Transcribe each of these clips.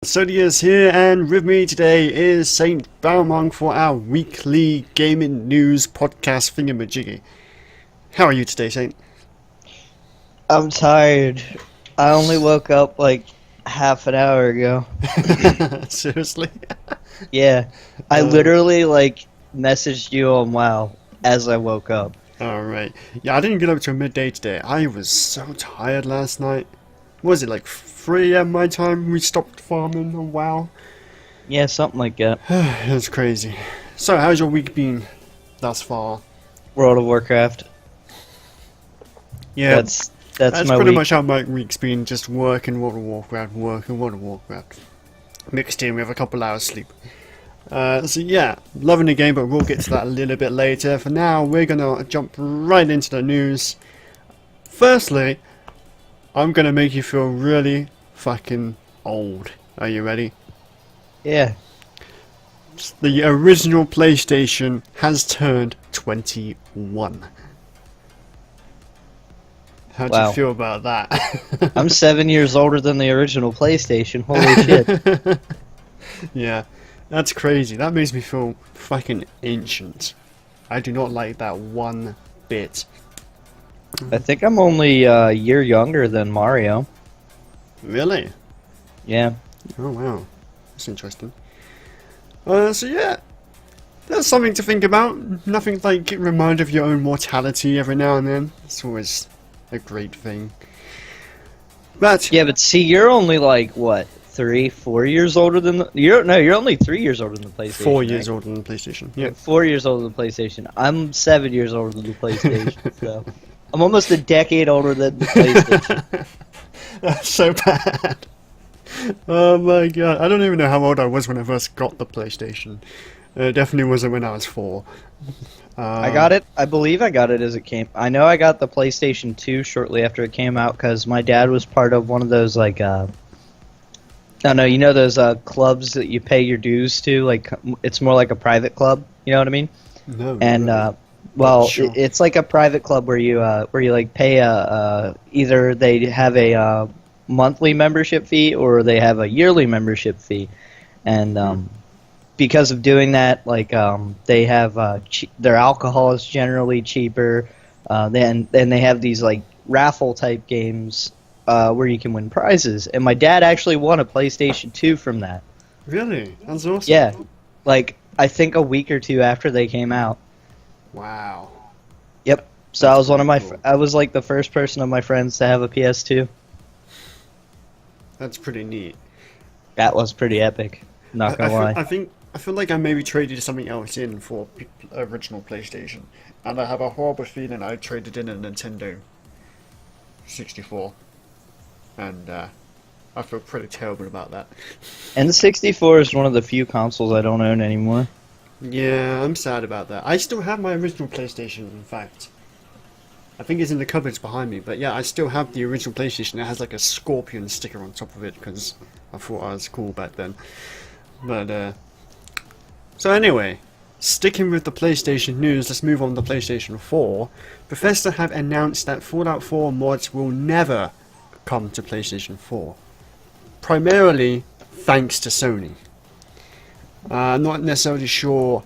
Sodius here, and with me today is Saint Balmong for our weekly gaming news podcast thingamajiggy. How are you today, Saint? I'm tired. I only woke up like half an hour ago. Seriously? Yeah. I literally messaged you on WoW as I woke up. Alright. Yeah, I didn't get up till midday today. I was so tired last night. What was it, like 3 AM my time we stopped farming on WoW? Yeah, something like that. It was crazy. So, how's your week been thus far? World of Warcraft. Yeah, That's my pretty week. much how my week's been, just working World of Warcraft, working World of Warcraft. Mixed in with a couple hours sleep. So yeah, loving the game, but we'll get to that a little bit later. For now, we're gonna jump right into the news. Firstly, I'm gonna make you feel really fucking old. Are you ready? Yeah. The original PlayStation has turned 21. How do you feel about that? I'm 7 years older than the original PlayStation. Holy shit. Yeah, that's crazy. That makes me feel fucking ancient. I do not like that one bit. I think I'm only a year younger than Mario. Really? Yeah. Oh wow, that's interesting. So yeah, that's something to think about. Nothing like remind of your own mortality every now and then. It's always a great thing. But Yeah, but see, you're only like what, 4 years older than the... You're only 3 years older than the PlayStation. 4 years right? older than the PlayStation. Yeah. 4 years older than the PlayStation. I'm 7 years older than the PlayStation, so... I'm almost a decade older than the PlayStation. That's so bad. Oh my god. I don't even know how old I was when I first got the PlayStation. It definitely wasn't when I was 4. I got it. I believe I got it as it came. I know I got the PlayStation 2 shortly after it came out because my dad was part of one of those I don't know, you know those clubs that you pay your dues to? Like, it's more like a private club. You know what I mean? No. And well, Sure. it's like a private club where you like pay either they have a monthly membership fee or they have a yearly membership fee, and because of doing that, they have their alcohol is generally cheaper. Then they have these like raffle type games where you can win prizes. And my dad actually won a PlayStation 2 from that. Really? That's awesome. Yeah, like I think a week or two after they came out. Wow. Yep. So That's I was one of my pretty cool. I was like the first person of my friends to have a PS2. That's pretty neat. That was pretty epic. Not gonna lie. I feel like I maybe traded something else in for original PlayStation, and I have a horrible feeling I traded in a Nintendo 64, and I feel pretty terrible about that. N64 is one of the few consoles I don't own anymore. Yeah, I'm sad about that. I still have my original PlayStation, in fact. I think it's in the cupboards behind me, but yeah, I still have the original PlayStation. It has like a scorpion sticker on top of it, because I thought I was cool back then. But, so anyway, sticking with the PlayStation news, let's move on to PlayStation 4. Bethesda have announced that Fallout 4 mods will never come to PlayStation 4. Primarily thanks to Sony. Not necessarily sure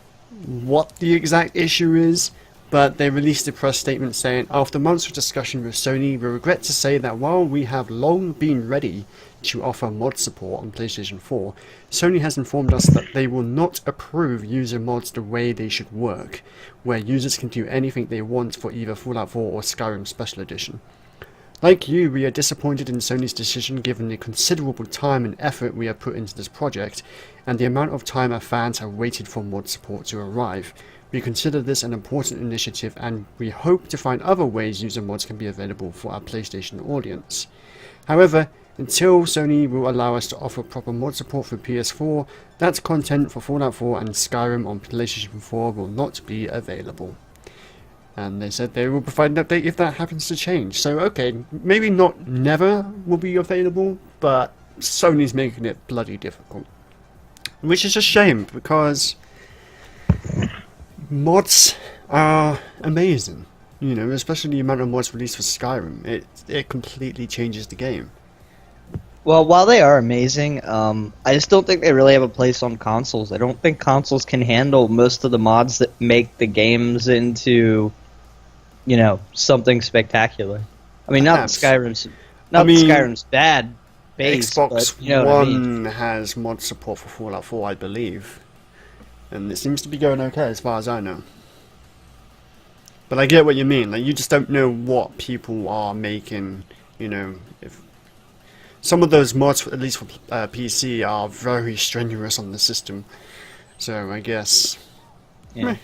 what the exact issue is, but they released a press statement saying, after months of discussion with Sony, we regret to say that while we have long been ready to offer mod support on PlayStation 4, Sony has informed us that they will not approve user mods the way they should work, where users can do anything they want for either Fallout 4 or Skyrim Special Edition. Like you, we are disappointed in Sony's decision given the considerable time and effort we have put into this project, and the amount of time our fans have waited for mod support to arrive. We consider this an important initiative, and we hope to find other ways user mods can be available for our PlayStation audience. However, until Sony will allow us to offer proper mod support for PS4, that content for Fallout 4 and Skyrim on PlayStation 4 will not be available. And they said they will provide an update if that happens to change. So okay, maybe not never will be available, but Sony's making it bloody difficult. Which is a shame, because mods are amazing. You know, especially the amount of mods released for Skyrim. It completely changes the game. Well, while they are amazing, I just don't think they really have a place on consoles. I don't think consoles can handle most of the mods that make the games into, something spectacular. I mean, Perhaps. not that mean, Skyrim's bad base, Xbox but you know what I mean. One has mod support for Fallout 4, I believe. And it seems to be going okay as far as I know. But I get what you mean. Like, you just don't know what people are making, if some of those mods, at least for PC, are very strenuous on the system. So I guess Yeah.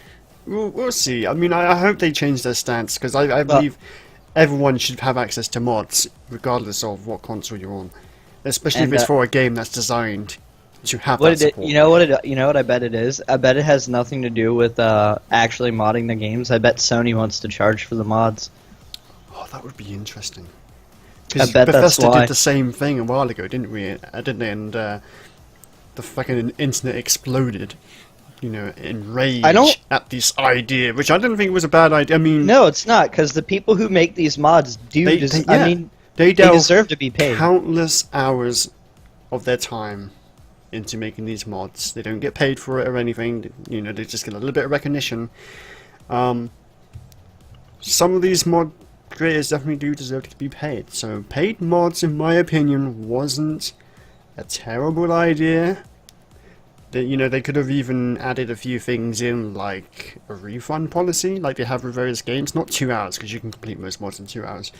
we'll see. I mean, I hope they change their stance, because I believe everyone should have access to mods, regardless of what console you're on. Especially if it's for a game that's designed to have that support. You know what I bet it is? I bet it has nothing to do with actually modding the games. I bet Sony wants to charge for the mods. Oh, that would be interesting. I Because bet that's Bethesda why. did the same thing a while ago, didn't we? Didn't they? And the fucking internet exploded. Enraged at this idea, which I didn't think was a bad idea. I mean, No, it's not, because the people who make these mods they they delve deserve to be paid. countless hours of their time into making these mods. They don't get paid for it or anything. They just get a little bit of recognition. Some of these mod creators definitely do deserve to be paid. So paid mods, in my opinion, wasn't a terrible idea. They could have even added a few things in, like a refund policy, like they have with various games. Not 2 hours, because you can complete most mods in 2 hours,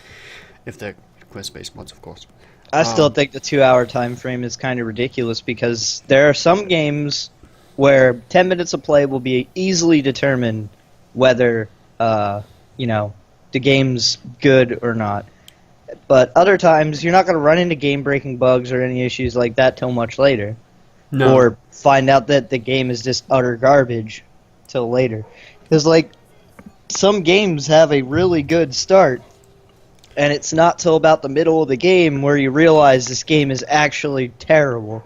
if they're quest-based mods, of course. I still think the 2-hour time frame is kind of ridiculous, because there are some games where 10 minutes of play will be easily determine whether the game's good or not. But other times, you're not going to run into game-breaking bugs or any issues like that till much later. No. Or find out that the game is just utter garbage till later. Because, some games have a really good start, and it's not till about the middle of the game where you realize this game is actually terrible.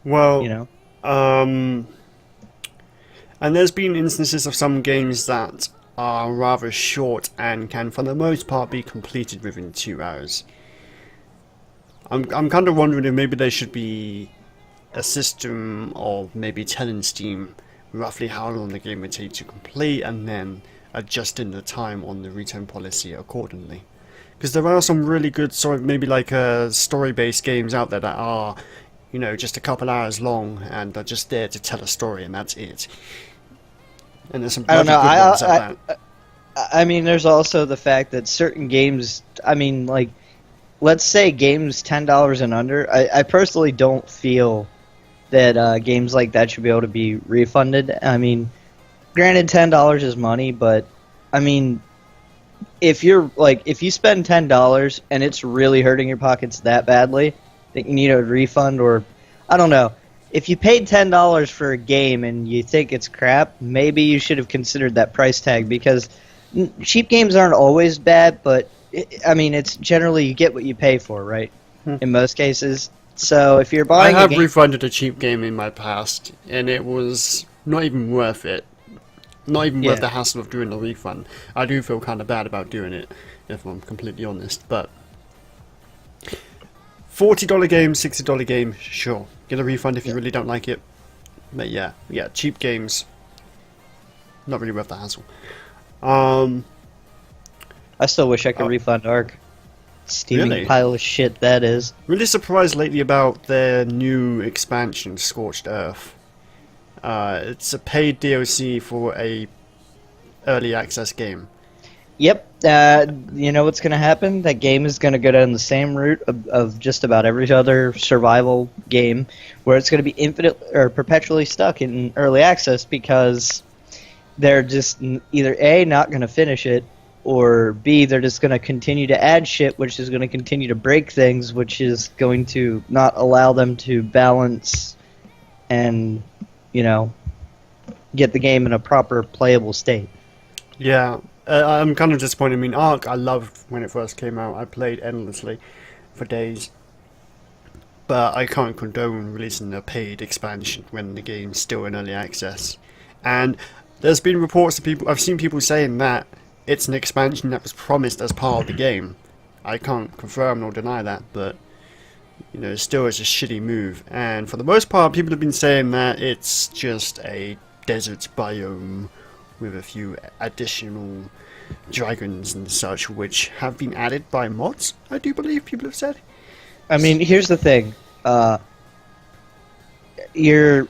Well, and there's been instances of some games that are rather short and can, for the most part, be completed within 2 hours. I'm kind of wondering if maybe there should be a system of maybe telling Steam roughly how long the game would take to complete, and then adjusting the time on the return policy accordingly. Because there are some really good maybe story-based games out there that are, just a couple hours long and are just there to tell a story, and that's it. And there's some I don't know. good ones at that. I mean, there's also the fact that certain games, let's say games $10 and under, I personally don't feel that games like that should be able to be refunded. I mean, granted, $10 is money, but I mean, if you spend $10 and it's really hurting your pockets that badly that you need a refund, or I don't know, if you paid $10 for a game and you think it's crap, maybe you should have considered that price tag, because cheap games aren't always bad, but it's generally you get what you pay for, right? In most cases. So if you're buying I have refunded a cheap game in my past, and it was not even worth it. Not even worth the hassle of doing the refund. I do feel kind of bad about doing it, if I'm completely honest, but $40 game, $60 game, sure. Get a refund if you really don't like it. But yeah, cheap games, not really worth the hassle. I still wish I could refund Ark. Steaming Really? pile of shit that is. Really surprised lately about their new expansion, Scorched Earth. It's a paid DLC for a early access game. Yep. You know what's going to happen? That game is going to go down the same route of just about every other survival game, where it's going to be perpetually stuck in early access, because they're just either A, not going to finish it, or B, they're just going to continue to add shit, which is going to continue to break things, which is going to not allow them to balance and, get the game in a proper playable state. Yeah, I'm kind of disappointed. I mean, Ark, I loved when it first came out. I played endlessly for days. But I can't condone releasing a paid expansion when the game's still in early access. And there's been reports of I've seen people saying that it's an expansion that was promised as part of the game. I can't confirm nor deny that, but you know, still is a shitty move. And for the most part, people have been saying that it's just a desert biome with a few additional dragons and such, which have been added by mods, I do believe people have said. I mean, here's the thing. That's the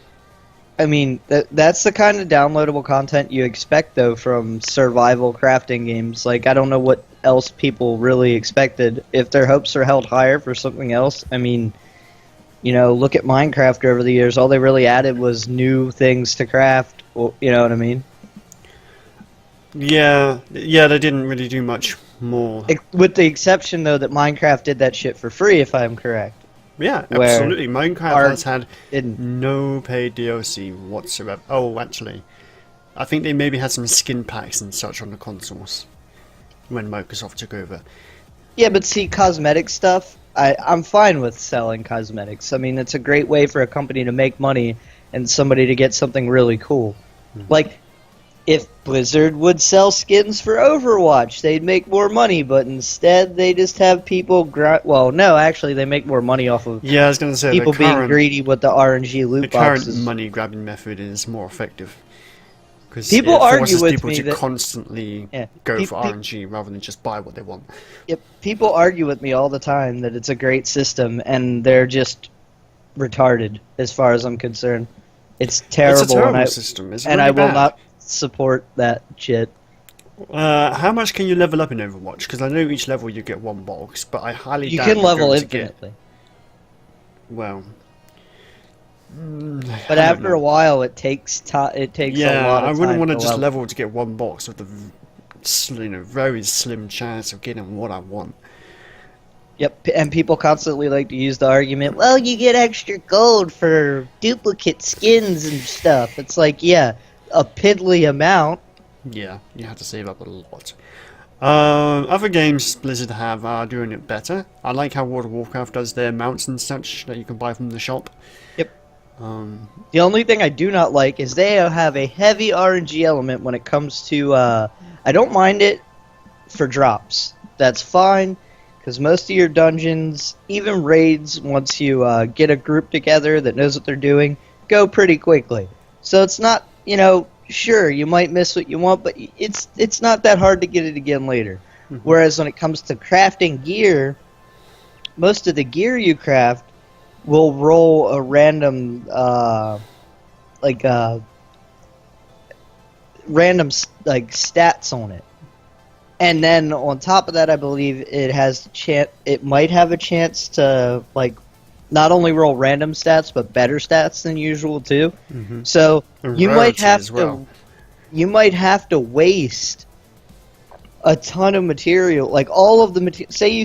kind of downloadable content you expect, though, from survival crafting games. Like, I don't know what else people really expected. If their hopes are held higher for something else, I mean, you know, look at Minecraft over the years. All they really added was new things to craft. You know what I mean? Yeah, they didn't really do much more. With the exception, though, that Minecraft did that shit for free, if I'm correct. Yeah, Where absolutely. Minecraft has had didn't. no paid DLC whatsoever. Oh, actually, I think they maybe had some skin packs and such on the consoles when Microsoft took over. Yeah, but see, cosmetic stuff, I'm fine with selling cosmetics. I mean, it's a great way for a company to make money and somebody to get something really cool. Like, if Blizzard would sell skins for Overwatch, they'd make more money, but instead they just have people well, no, actually they make more money off of Yeah, I was going to say people being greedy with the RNG loot boxes. The current money grabbing method is more effective. Because people it argue forces with people me to that, constantly go for RNG rather than just buy what they want. Yep, people argue with me all the time that it's a great system, and they're just retarded as far as I'm concerned. It's terrible. It's a terrible system. It's and really I will bad. not support that shit. How much can you level up in Overwatch? Because I know each level you get one box, but I highly doubt You can you're level going to infinitely. Well, but after a while, it takes a lot of time. Yeah, I wouldn't want to just level. level to get one box with the very slim chance of getting what I want. Yep, and people constantly like to use the argument, well, you get extra gold for duplicate skins and stuff. It's like, yeah, a piddly amount. Yeah, you have to save up a lot. Other games Blizzard have are doing it better. I like how World of Warcraft does their mounts and such that you can buy from the shop. Yep. The only thing I do not like is they have a heavy RNG element when it comes to, I don't mind it for drops. That's fine, because most of your dungeons, even raids, once you get a group together that knows what they're doing, go pretty quickly. So it's not, you know, sure, you might miss what you want, but it's not that hard to get it again later. Mm-hmm. Whereas when it comes to crafting gear, most of the gear you craft will roll a random, random stats on it. And then on top of that, I believe it might have a chance to not only roll random stats but better stats than usual too. Mm-hmm. So you might have to waste a ton of material, like all of the material. Say you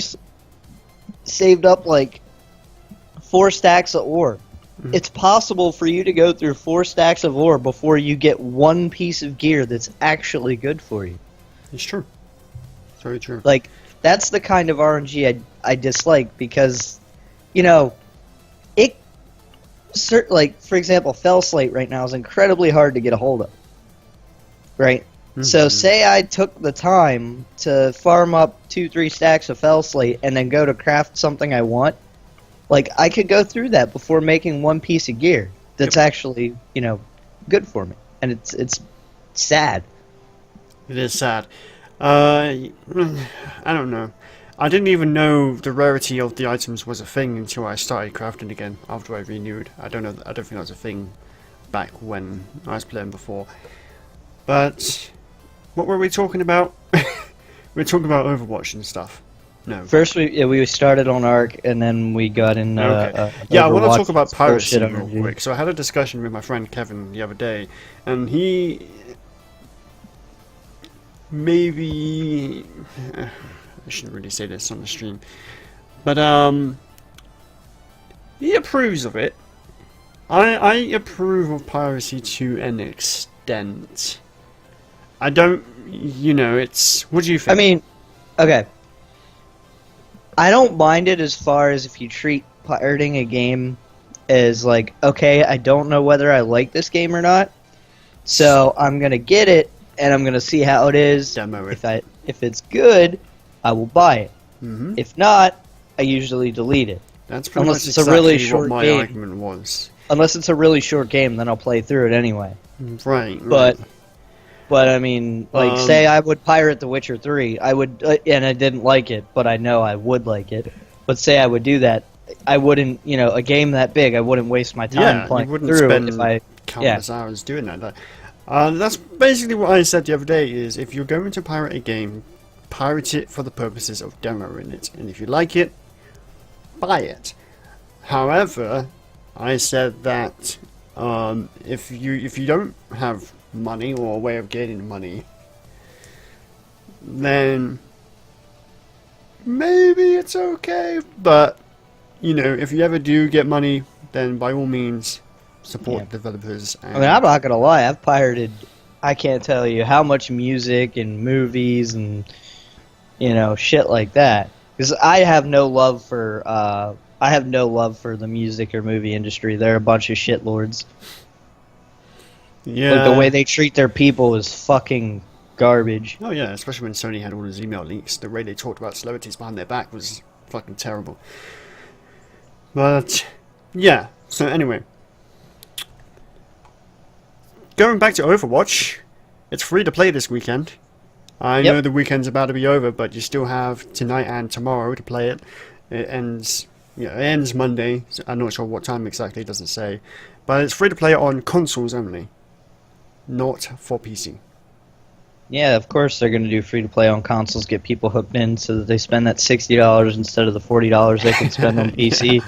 saved up 4 stacks of ore. Mm-hmm. It's possible for you to go through 4 stacks of ore before you get one piece of gear that's actually good for you. It's true. Very true. That's the kind of RNG I dislike, because, you know, for example, Fell Slate right now is incredibly hard to get a hold of. Right? Mm-hmm. So say I took the time to farm up 2-3 stacks of Fell Slate and then go to craft something I want. I could go through that before making one piece of gear that's actually, you know, good for me. And it's sad. It is sad. I don't know. I didn't even know the rarity of the items was a thing until I started crafting again after I renewed. I don't think that was a thing back when I was playing before. But what were we talking about? We were talking about Overwatch and stuff. No. First, we started on Ark, and then we got in. Okay. I want to talk about Piracy real quick. So I had a discussion with my friend Kevin the other day, and he maybe I shouldn't really say this on the stream, but he approves of it. I approve of piracy to an extent. I don't, you know, it's... What do you think? I mean, okay. I don't mind it as far as if you treat pirating a game as okay, I don't know whether I like this game or not, so I'm going to get it, and I'm going to see how it is. Demo it. If it's good, I will buy it. Mm-hmm. If not, I usually delete it. That's pretty Unless much it's a exactly really what short my game. argument was. Unless it's a really short game, then I'll play through it anyway. Right. But I mean, like, say I would pirate The Witcher 3, I would, and I didn't like it, but I know I would like it. But say I would do that, I wouldn't, a game that big, I wouldn't waste my time playing you wouldn't through spend if I, countless hours doing that. That's basically what I said the other day, is if you're going to pirate a game, pirate it for the purposes of demoing it. And if you like it, buy it. However, I said that if you don't have money or a way of gaining money, then maybe it's okay. But if you ever do get money, then by all means support developers. And I mean, I'm not gonna lie, I've pirated. I can't tell you how much music and movies and shit like that. Because I have no love for the music or movie industry. They're a bunch of shitlords. Yeah. Like, the way they treat their people is fucking garbage. Oh yeah, especially when Sony had all those email leaks. The way they talked about celebrities behind their back was fucking terrible. But yeah, so anyway. Going back to Overwatch, it's free to play this weekend. I know the weekend's about to be over, but you still have tonight and tomorrow to play it. It ends Monday. So I'm not sure what time exactly, it doesn't say. But it's free to play on consoles only, not for PC. Yeah, of course they're going to do free-to-play on consoles, get people hooked in so that they spend that $60 instead of the $40 they can spend on PC.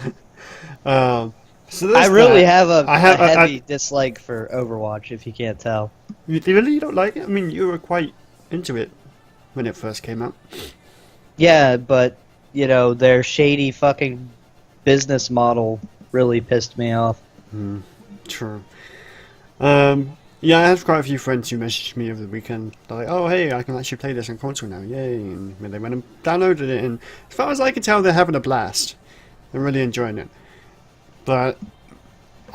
So I really have a heavy dislike for Overwatch, if you can't tell. You really don't like it? I mean, you were quite into it when it first came out. Yeah, but, their shady fucking business model really pissed me off. True. Yeah, I have quite a few friends who messaged me over the weekend. They're like, oh, hey, I can actually play this on console now, yay. And when they went and downloaded it, and as far as I can tell, they're having a blast. They're really enjoying it. But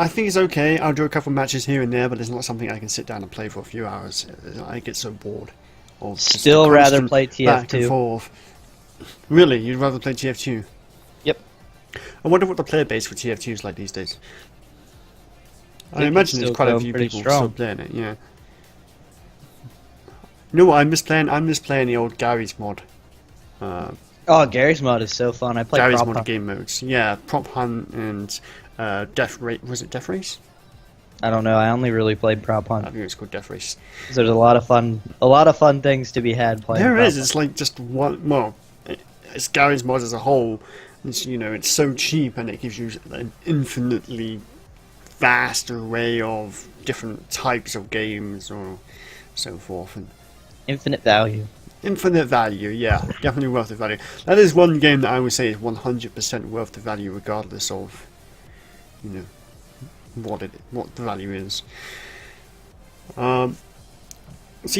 I think it's okay. I'll do a couple matches here and there, but it's not something I can sit down and play for a few hours. I get so bored. Of Still rather play back and TF2. forth. Really? You'd rather play TF2? Yep. I wonder what the player base for TF2 is like these days. I imagine there's quite a few people still playing it, yeah. You know what I miss playing? I miss playing the old Gary's mod. Gary's mod is so fun. I play Gary's Prop mod Hunt. game modes. Yeah, Prop Hunt and Death Race. Was it Death Race? I don't know. I only really played Prop I Hunt. think it was called Death Race. There's a lot of fun things to be had playing. There Prop is. Hunt. It's like just one. Well, it's Gary's mod as a whole. It's, it's so cheap and it gives you an infinitely vast array of different types of games or so forth. And Infinite value. infinite value, yeah, definitely worth the value. That is one game that I would say is 100% worth the value, regardless of, what the value is. So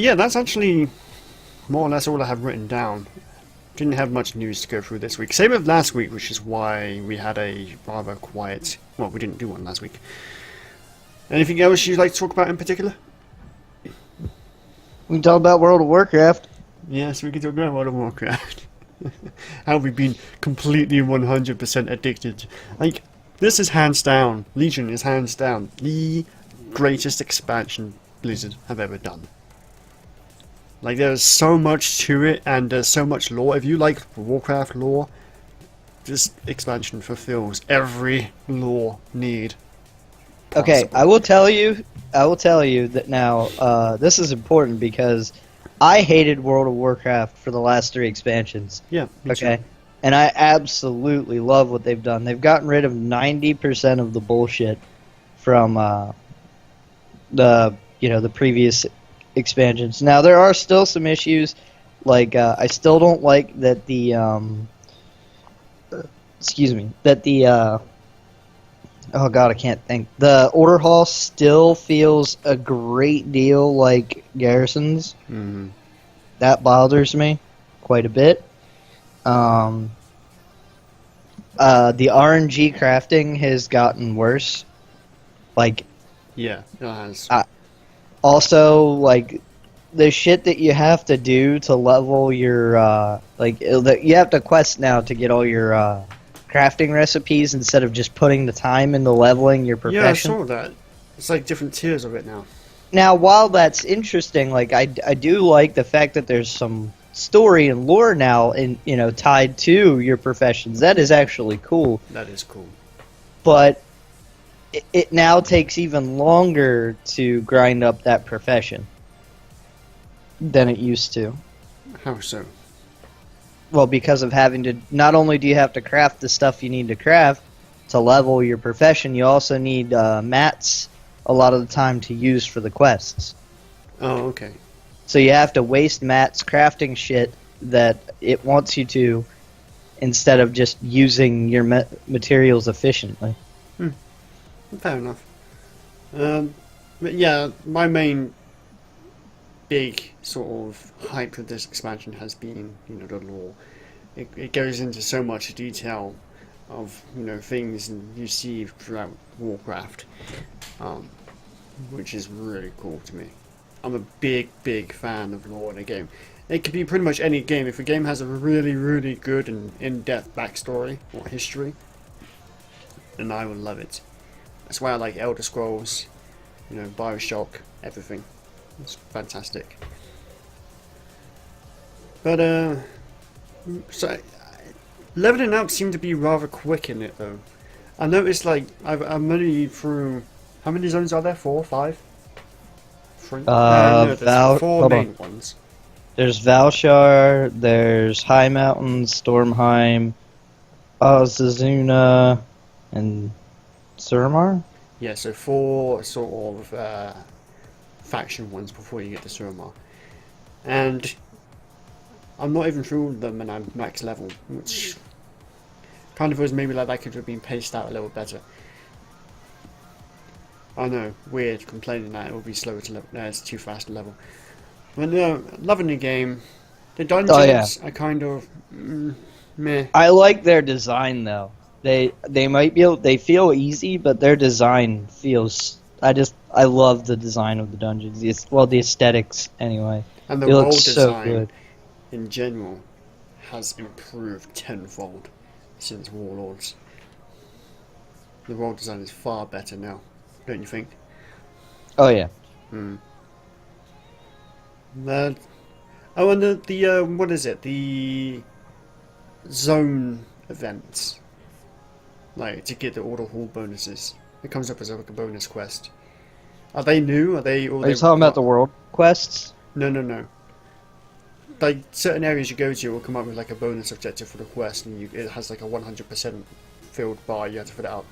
yeah, that's actually more or less all I have written down. Didn't have much news to go through this week. Same with last week, which is why we had a rather quiet. Well, we didn't do one last week. Anything else you'd like to talk about in particular? We can talk about World of Warcraft. Yes, we can talk about World of Warcraft. How we've been completely 100% addicted. Like, this is hands down, Legion is hands down the greatest expansion Blizzard have ever done. Like, there's so much to it, and there's so much lore. If you like Warcraft lore, this expansion fulfills every lore need possible. Okay, I will tell you that now, this is important because I hated World of Warcraft for the last 3 expansions. Yeah, me Okay? too. And I absolutely love what they've done. They've gotten rid of 90% of the bullshit from the previous expansions. Now there are still some issues, like I still don't like that the oh god, I can't think. The Order Hall still feels a great deal like Garrisons. Mm-hmm. That bothers me quite a bit. The RNG crafting has gotten worse. Like, Yeah, it has. also, like, the shit that you have to do to level your, you have to quest now to get all your crafting recipes instead of just putting the time into leveling your Yeah, I profession. saw that. It's like different tiers of it now. Now, while that's interesting, like I do like the fact that there's some story and lore now, in tied to your professions. That is actually cool. That is cool. But it now takes even longer to grind up that profession than it used to. How so? Well, because of having to, not only do you have to craft the stuff you need to craft to level your profession, you also need mats a lot of the time to use for the quests. Oh, okay. So you have to waste mats crafting shit that it wants you to, instead of just using your materials efficiently. Fair enough. But yeah, my main big sort of hype of this expansion has been, the lore. It goes into so much detail of, things you see throughout Warcraft, which is really cool to me. I'm a big, big fan of lore in a game. It could be pretty much any game. If a game has a really, really good and in-depth backstory or history, then I will love it. That's why I like Elder Scrolls, Bioshock, everything. It's fantastic. But, so, leveling up seemed to be rather quick in it, though. I noticed, like, I'm only through, how many zones are there? 4 or 5? 3? No, there's 4 main ones. There's Valshar, there's High Mountains, Stormheim, Ozazuna, and Suramar? Yeah, so 4 sort of faction ones before you get to Suramar. And I'm not even through them and I'm max level, which kind of was maybe like that could have been paced out a little better. I know, weird complaining that it will be slower to level. No, it's too fast to level. But no, loving the game. The dungeons are kind of meh. I like their design though. They might be they feel easy, but their design feels. I love the design of the dungeons. The aesthetics anyway. And the It world looks so design good. in general has improved tenfold since Warlords. The world design is far better now, don't you think? Oh yeah. And the what is it? The zone events, like to get all the hall bonuses. It comes up as like a bonus quest. Are they new? Are you talking about the world quests? No. Like certain areas you go to will come up with like a bonus objective for the quest, and it has like a 100% filled bar. You have to fill it out.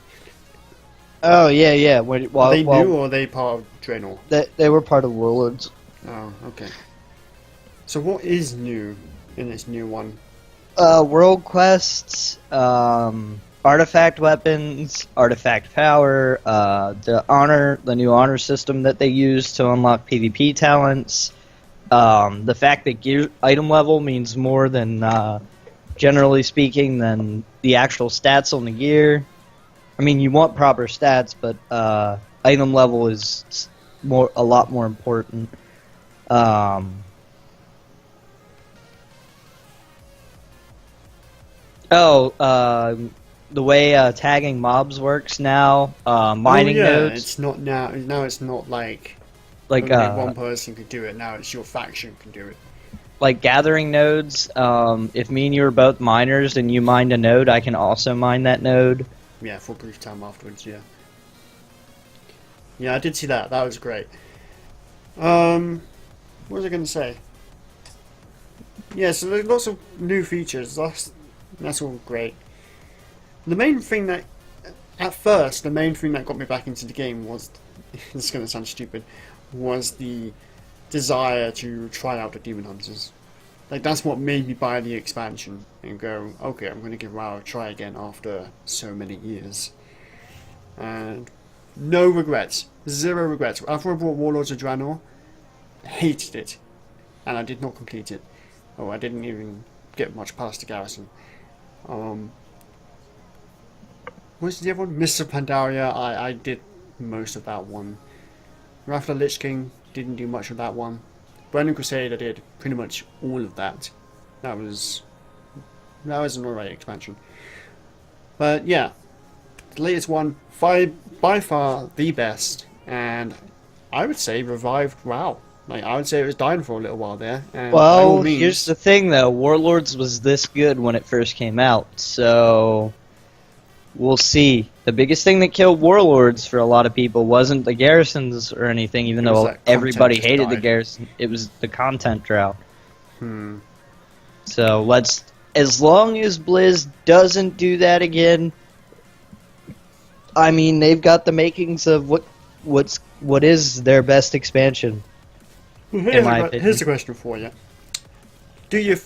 Oh yeah. Are they new or are they part of Draenor? They were part of Warlords. Oh, okay. So what is new in this new one? World quests, artifact weapons, artifact power, the new honor system that they use to unlock PvP talents. The fact that gear item level means more than, generally speaking, than the actual stats on the gear. I mean, you want proper stats, but item level is a lot more important. The way tagging mobs works now, mining nodes. It's not now. Now it's not like like only one person can do it. Now it's your faction can do it. Like gathering nodes. If me and you are both miners and you mine a node, I can also mine that node. Yeah, for a brief time afterwards. Yeah. Yeah, I did see that. That was great. What was I going to say? Yeah, so there's lots of new features. That's all great. The main thing that, at first, the main thing that got me back into the game was, this is going to sound stupid, was the desire to try out the Demon Hunters. Like, that's what made me buy the expansion and go, okay, I'm going to give WoW a try again after so many years. And no regrets. 0 regrets. After I bought Warlords of Draenor, hated it. And I did not complete it. Oh, I didn't even get much past the garrison. What's the other one? Mr. Pandaria, I did most of that one. Wrath of the Lich King, didn't do much of that one. Burning Crusade, I did pretty much all of that. That was an alright expansion. But yeah, the latest one, by far the best, and I would say revived WoW. Like, I would say it was dying for a little while there, and by all Well, means, here's the thing, though. Warlords was this good when it first came out, so we'll see. The biggest thing that killed Warlords for a lot of people wasn't the garrisons or anything, even It was though that everybody content just hated the died. garrison. It was the content drought. hmm. So let's, as long as Blizz doesn't do that again, I mean, they've got the makings of what is their best expansion. Here's, my here's opinion. a question for you. Do you...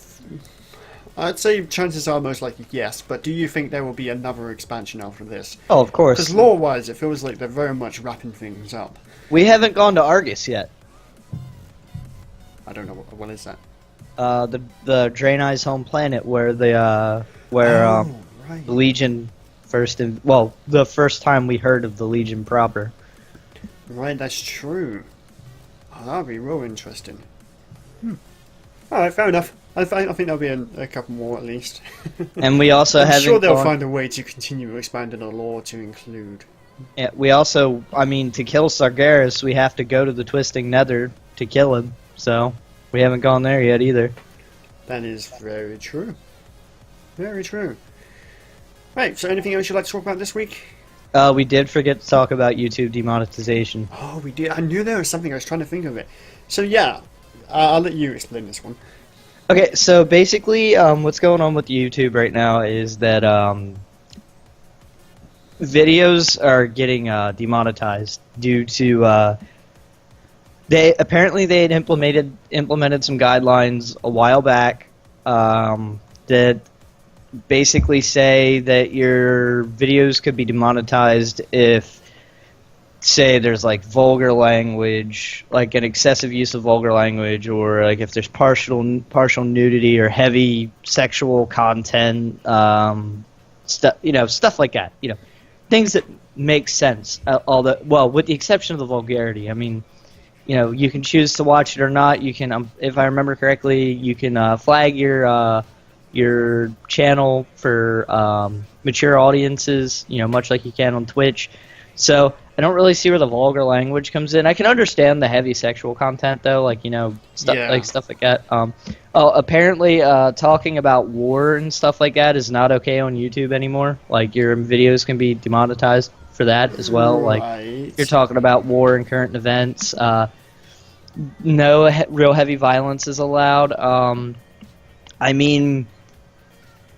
I'd say chances are most likely yes, but do you think there will be another expansion after this? Oh, of course. Because lore-wise, it feels like they're very much wrapping things up. We haven't gone to Argus yet. I don't know, what is that? The Draenei's home planet where the Right. the Legion the first time we heard of the Legion proper. Right, that's true. Oh, that'll be real interesting. Alright, fair enough. I think there'll be a couple more at least. And we also I'm haven't sure they'll gone- find a way to continue expanding the lore to include. Yeah, we also, I mean, to kill Sargeras, we have to go to the Twisting Nether to kill him. So we haven't gone there yet either. That is very true. Very true. Right, so anything else you'd like to talk about this week? We did forget to talk about YouTube demonetization. Oh, we did. I knew there was something. I was trying to think of it. So yeah, I'll let you explain this one. Okay, so basically, what's going on with YouTube right now is that videos are getting demonetized due to they had implemented some guidelines a while back that basically say that your videos could be demonetized if, say, there's like vulgar language, like an excessive use of vulgar language, or like if there's partial nudity or heavy sexual content, stuff like that. Things that make sense. With the exception of the vulgarity. I mean, you can choose to watch it or not. You can, if I remember correctly, you can flag your channel for mature audiences, much like you can on Twitch. So I don't really see where the vulgar language comes in. I can understand the heavy sexual content though, like stuff like that. Apparently, talking about war and stuff like that is not okay on YouTube anymore. Like your videos can be demonetized for that as well. Like Right. you're talking about war and current events. No real heavy violence is allowed. I mean,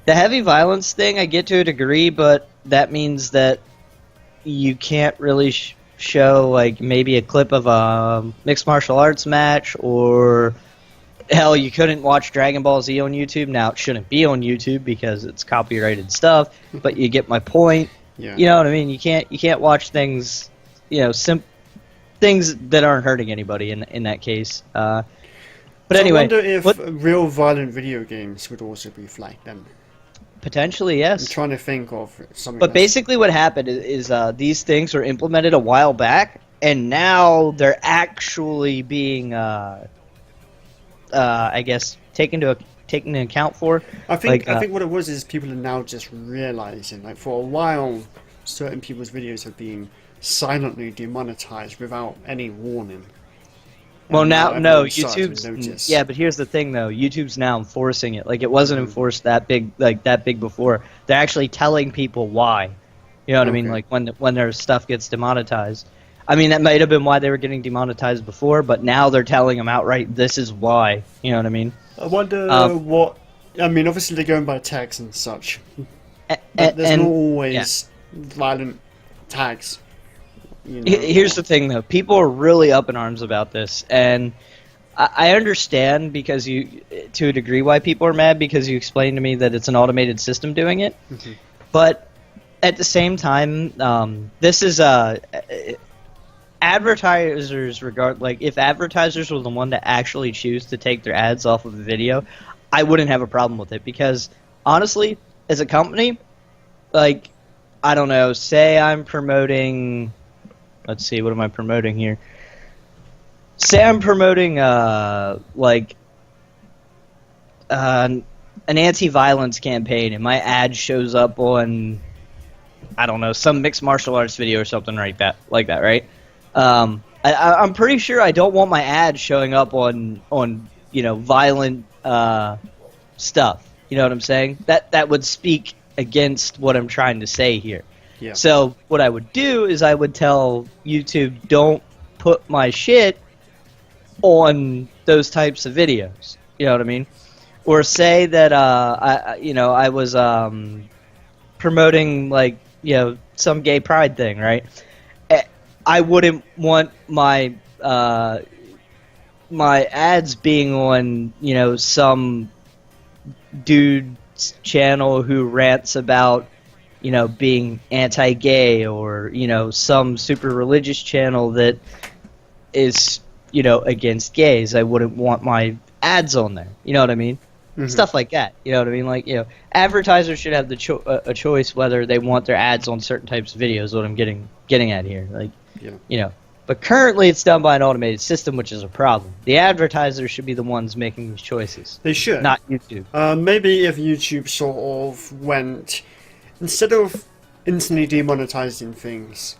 the heavy violence thing I get to a degree, but that means that you can't really show like maybe a clip of a mixed martial arts match, or hell, you couldn't watch Dragon Ball Z on YouTube. Now it shouldn't be on YouTube because it's copyrighted stuff, but you get my point. Yeah. You know what I mean? You can't watch things, things that aren't hurting anybody in that case. But So anyway, I wonder if real violent video games would also be flagged then. potentially I'm yes. trying to think of something. But basically what happened is these things were implemented a while back, and now they're actually being, I guess, taken into account for. I think like, what it was is people are now just realizing, like, for a while, certain people's videos have been silently demonetized without any warning. Well, And now, no, everyone's starting to YouTube's... notice. Yeah, but here's the thing, though. YouTube's now enforcing it. Like, it wasn't enforced that big before. They're actually telling people why. You know what I mean? Okay. Like, when their stuff gets demonetized. I mean, that might have been why they were getting demonetized before, but now they're telling them outright, this is why. You know what I mean? I wonder what. I mean, obviously they're going by tags and such. But there's not always violent tags. Here's the thing, though. People are really up in arms about this, and I understand because to a degree, why people are mad, because you explained to me that it's an automated system doing it. Mhm. But at the same time, this is advertisers if advertisers were the one to actually choose to take their ads off of a video, I wouldn't have a problem with it, because honestly, as a company, like, I don't know, say I'm promoting, let's see, what am I promoting here? Say I'm promoting an anti-violence campaign, and my ad shows up on I don't know, some mixed martial arts video or something like that, right? I'm pretty sure I don't want my ads showing up on violent stuff. You know what I'm saying? That would speak against what I'm trying to say here. Yeah. So what I would do is I would tell YouTube, don't put my shit on those types of videos. You know what I mean? Or say that I was promoting some gay pride thing, right? I wouldn't want my my ads being on some dude's channel who rants about being anti-gay, or some super religious channel that is against gays. I wouldn't want my ads on there. You know what I mean? Mm-hmm. Stuff like that. You know what I mean? Advertisers should have the a choice whether they want their ads on certain types of videos. What I'm getting at here, But currently, it's done by an automated system, which is a problem. The advertisers should be the ones making these choices. They should. Not YouTube. Maybe if YouTube sort of went, instead of instantly demonetizing things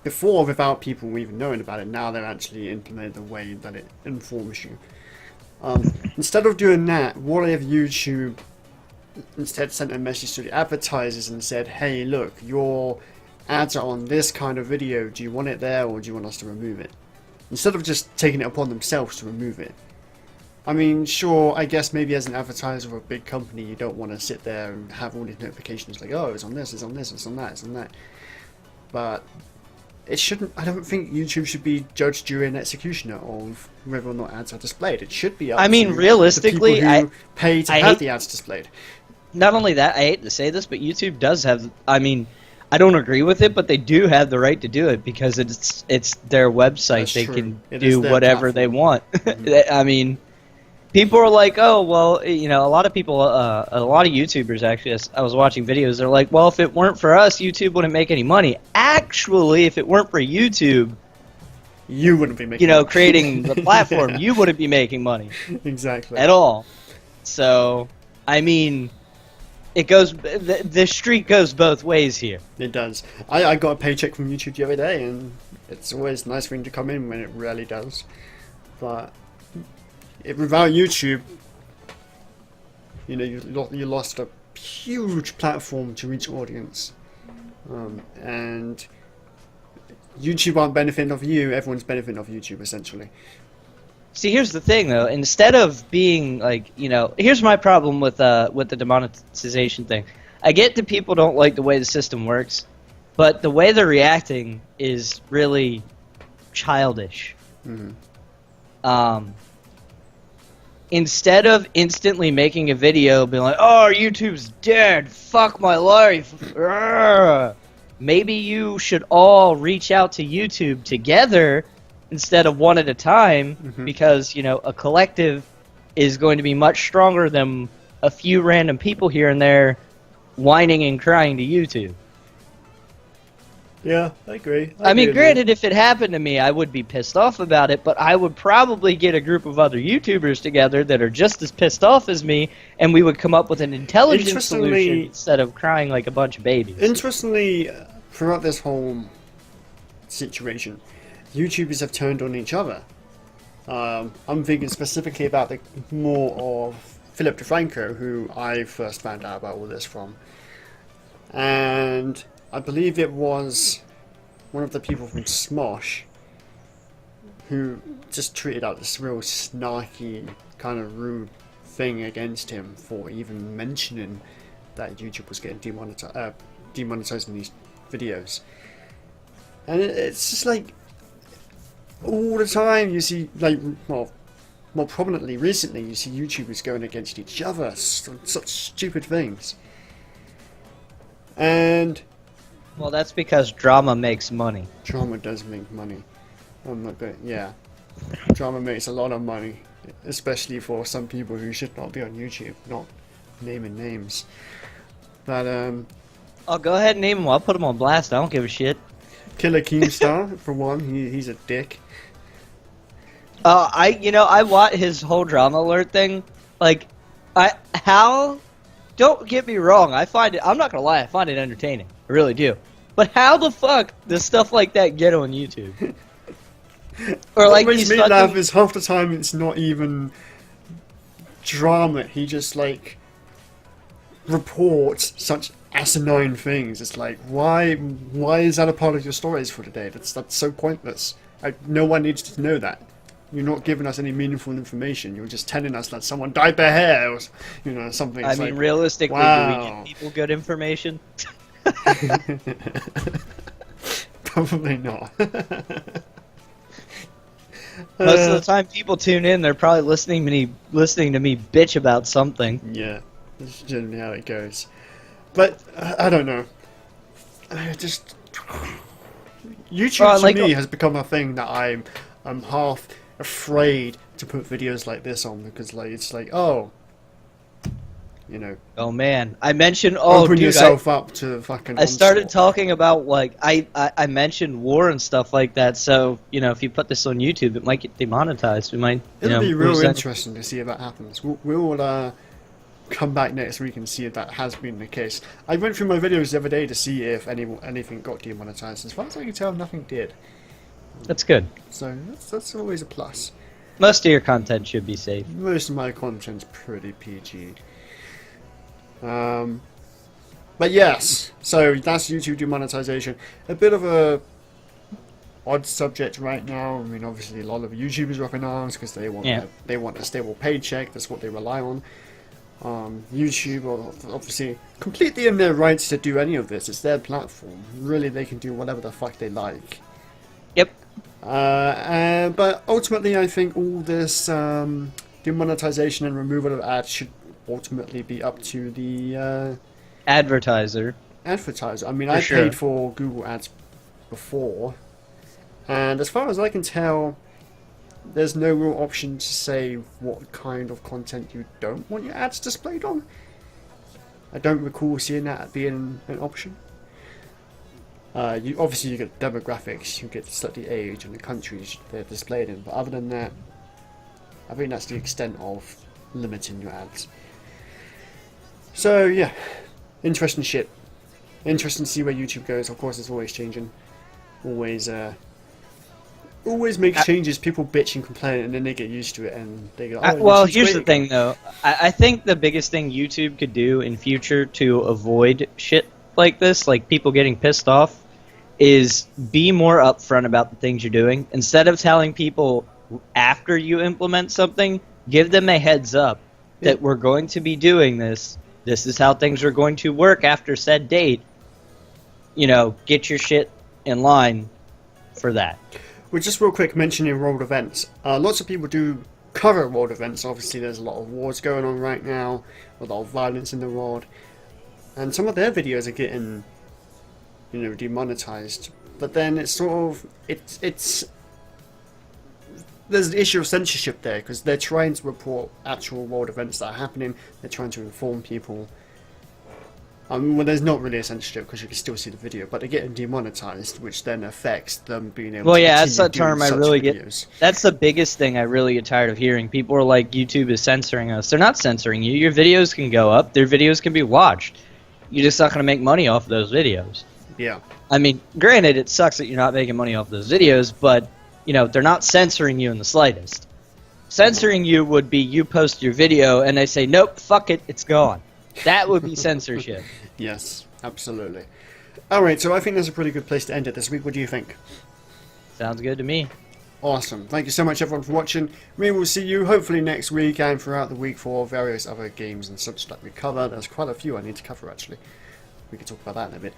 before without people even knowing about it, now they're actually implemented the way that it informs you. Instead of doing that, what if YouTube instead sent a message to the advertisers and said, hey, look, your ads are on this kind of video, do you want it there or do you want us to remove it? Instead of just taking it upon themselves to remove it. I mean, sure, I guess maybe as an advertiser of a big company, you don't want to sit there and have all these notifications like, oh, it's on this, it's on this, it's on that, it's on that. But it shouldn't, I don't think YouTube should be judged during executioner of whether or not ads are displayed. It should be up to realistically, the people who pay to have the ads displayed. Not only that, I hate to say this, but YouTube does have, I don't agree with it, but they do have the right to do it because it's their website. That's they true. can It do whatever platform. they want. Mm-hmm. People are like, oh, well, a lot of people, a lot of YouTubers actually, as I was watching videos, they're like, well, if it weren't for us, YouTube wouldn't make any money. Actually, if it weren't for YouTube, you wouldn't be making money. creating the platform, Yeah. you wouldn't be making money. Exactly. At all. So, it goes, the street goes both ways here. It does. I got a paycheck from YouTube the other day, and it's always a nice thing to come in when it rarely does. But without YouTube, you lost a huge platform to reach audience, and YouTube aren't benefiting off you. Everyone's benefiting off YouTube essentially. See, here's the thing, though. Instead of being here's my problem with the demonetization thing. I get that people don't like the way the system works, but the way they're reacting is really childish. Mm-hmm. Instead of instantly making a video, being like, "Oh, YouTube's dead. Fuck my life." Urgh. Maybe you should all reach out to YouTube together instead of one at a time, because a collective is going to be much stronger than a few random people here and there whining and crying to YouTube. Yeah, I agree. Granted, if it happened to me, I would be pissed off about it, but I would probably get a group of other YouTubers together that are just as pissed off as me, and we would come up with an intelligent solution instead of crying like a bunch of babies. Interestingly, throughout this whole situation, YouTubers have turned on each other. I'm thinking specifically about more of Philip DeFranco, who I first found out about all this from. And I believe it was one of the people from Smosh who just tweeted out this real snarky, kind of rude thing against him for even mentioning that YouTube was getting demonetizing these videos. And it's just like, all the time you see, more prominently recently, you see YouTubers going against each other on such stupid things. And well, that's because drama makes money. Drama does make money. I'm not going. Yeah, drama makes a lot of money, especially for some people who should not be on YouTube. Not naming names, but Oh, go ahead and name him. I'll put him on blast. I don't give a shit. Killer Keemstar for one. He's a dick. I watch his whole drama alert thing. Don't get me wrong. I'm not gonna lie. I find it entertaining. I I really do. But how the fuck does stuff like that get on YouTube? Or What like makes these me fucking... laugh is half the time it's not even drama. He just like reports such asinine things. It's like, why is that a part of your stories for today? That's so pointless. No one needs to know that. You're not giving us any meaningful information. You're just telling us that someone dyed their hair, or, you know, something. I It's mean, like, realistically, wow. do we give people good information? Probably not. Most of the time, people tune in. They're probably listening to me bitch about something. Yeah, that's generally how it goes. But I don't know. Just YouTube to me has become a thing that I'm half afraid to put videos like this on, because like it's like, oh, you know. Oh man, I mentioned open yourself up to fucking. I started talking about like I mentioned war and stuff like that. So you know, if you put this on YouTube, it might get demonetized. We might. It'll be real interesting to see if that happens. We'll come back next week and see if that has been the case. I went through my videos the other day to see if anything got demonetized. As far as I can tell, nothing did. That's good. So that's always a plus. Most of your content should be safe. Most of my content's pretty PG. But yes, so that's YouTube demonetization. A bit of a odd subject right now. I mean, obviously a lot of YouTubers are up in arms because they want a stable paycheck. That's what they rely on. YouTube are obviously completely in their rights to do any of this. It's their platform. Really, they can do whatever the fuck they like. Yep. But ultimately, I think all this demonetization and removal of ads should ultimately be up to the advertiser. I mean, I paid for Google Ads before, and as far as I can tell, there's no real option to say what kind of content you don't want your ads displayed on. I don't recall seeing that being an option. Obviously you get demographics, you get the age and the countries they're displayed in, but other than that, I think that's the extent of limiting your ads. So yeah, interesting shit. Interesting to see where YouTube goes. Of course, it's always changing. Always makes changes. People bitch and complain, and then they get used to it, and they go, "Oh, well, here's the thing, though. I think the biggest thing YouTube could do in future to avoid shit like this, like people getting pissed off, is be more upfront about the things you're doing. Instead of telling people after you implement something, give them a heads up that we're going to be doing this. This is how things are going to work after said date. You know, get your shit in line for that. Well, just real quick, mentioning world events. Lots of people do cover world events. Obviously, there's a lot of wars going on right now, a lot of violence in the world, and some of their videos are getting, you know, demonetized. But then it's sort of it's there's an issue of censorship there, because they're trying to report actual world events that are happening. They're trying to inform people. Well, there's not really a censorship because you can still see the video, but they're getting demonetized, which then affects them being able to continue that's a term I really videos. That's the biggest thing I really get tired of hearing. People are like, YouTube is censoring us. They're not censoring you. Your videos can go up. Their videos can be watched. You're just not going to make money off of those videos. Yeah. I mean, granted, it sucks that you're not making money off those videos, but, you know, they're not censoring you in the slightest. Censoring you would be you post your video and they say, nope, fuck it, it's gone. That would be censorship. Yes, absolutely. Alright, so I think that's a pretty good place to end it this week. What do you think? Sounds good to me. Awesome. Thank you so much, everyone, for watching. We will see you hopefully next week and throughout the week for various other games and such that we cover. There's quite a few I need to cover, actually. We can talk about that in a bit.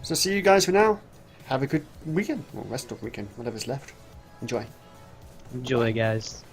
So see you guys for now. Have a good weekend, or rest of the weekend, whatever's left. Enjoy. Enjoy, guys.